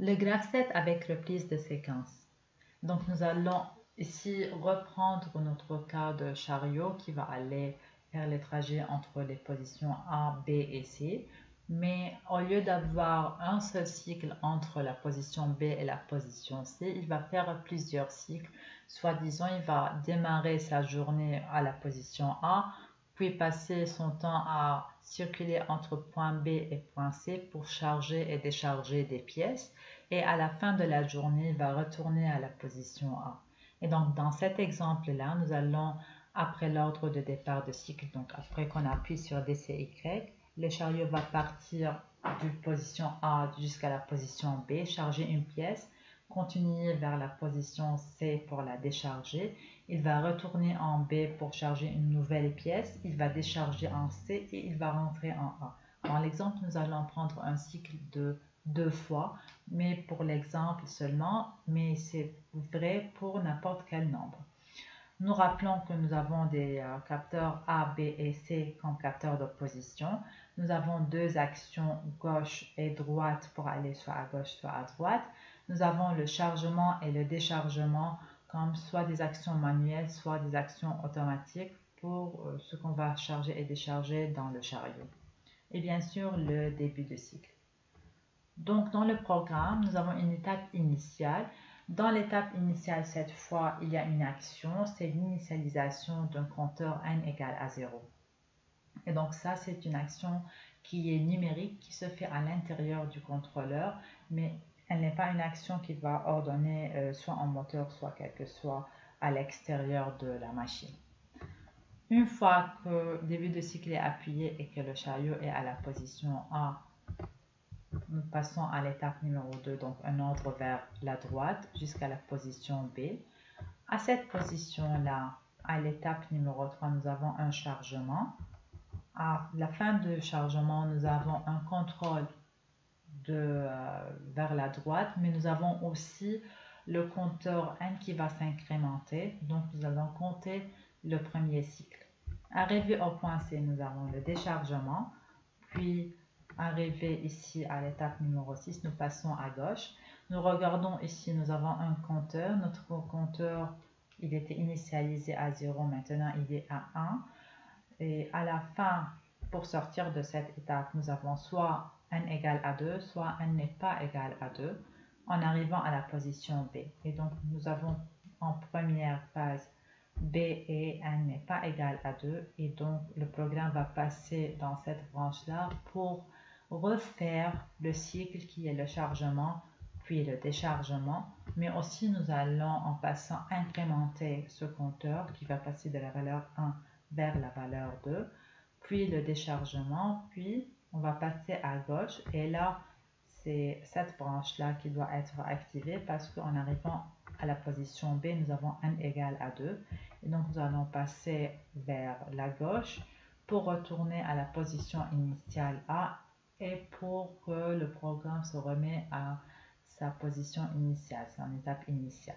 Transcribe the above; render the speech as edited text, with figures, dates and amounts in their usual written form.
Le graphe 7 avec reprise de séquence. Donc nous allons ici reprendre notre cas de chariot qui va aller faire les trajets entre les positions A, B et C. Mais au lieu d'avoir un seul cycle entre la position B et la position C, il va faire plusieurs cycles. Soit disons, il va démarrer sa journée à la position A, puis passer son temps à circuler entre point B et point C pour charger et décharger des pièces. Et à la fin de la journée, il va retourner à la position A. Et donc, dans cet exemple-là, nous allons, après l'ordre de départ de cycle, donc après qu'on appuie sur DCY, le chariot va partir de position A jusqu'à la position B, charger une pièce, continuer vers la position C pour la décharger. Il va retourner en B pour charger une nouvelle pièce. Il va décharger en C et il va rentrer en A. Dans l'exemple, nous allons prendre un cycle de 2 fois, mais pour l'exemple seulement, mais c'est vrai pour n'importe quel nombre. Nous rappelons que nous avons des capteurs A, B et C comme capteurs d'opposition. Nous avons deux actions gauche et droite pour aller soit à gauche, soit à droite. Nous avons le chargement et le déchargement comme soit des actions manuelles, soit des actions automatiques pour ce qu'on va charger et décharger dans le chariot. Et bien sûr, le début de cycle. Donc, dans le programme, nous avons une étape initiale. Dans l'étape initiale, cette fois, il y a une action, c'est l'initialisation d'un compteur n égale à 0. Et donc ça, c'est une action qui est numérique, qui se fait à l'intérieur du contrôleur, mais elle n'est pas une action qui va ordonner soit en moteur, soit quel que soit à l'extérieur de la machine. Une fois que le début de cycle est appuyé et que le chariot est à la position A, nous passons à l'étape numéro 2, donc un ordre vers la droite jusqu'à la position B. À cette position-là, à l'étape numéro 3, nous avons un chargement. À la fin du chargement, nous avons un contrôle vers la droite, mais nous avons aussi le compteur N qui va s'incrémenter. Donc, nous allons compter le premier cycle. Arrivé au point C, nous avons le déchargement, puis arrivé ici à l'étape numéro 6, nous passons à gauche. Nous regardons ici, nous avons un compteur. Notre compteur, il était initialisé à 0, maintenant il est à 1. Et à la fin, pour sortir de cette étape, nous avons soit n égale à 2, soit n n'est pas égal à 2, en arrivant à la position B. Et donc, nous avons en première phase B et n n'est pas égal à 2, et donc le programme va passer dans cette branche-là pour refaire le cycle qui est le chargement, puis le déchargement, mais aussi nous allons en passant incrémenter ce compteur qui va passer de la valeur 1 vers la valeur 2, puis le déchargement, puis on va passer à gauche, et là c'est cette branche-là qui doit être activée parce qu'en arrivant à la position B, nous avons n égale à 2, et donc nous allons passer vers la gauche pour retourner à la position initiale A et pour que le programme se remette à sa position initiale, son étape initiale.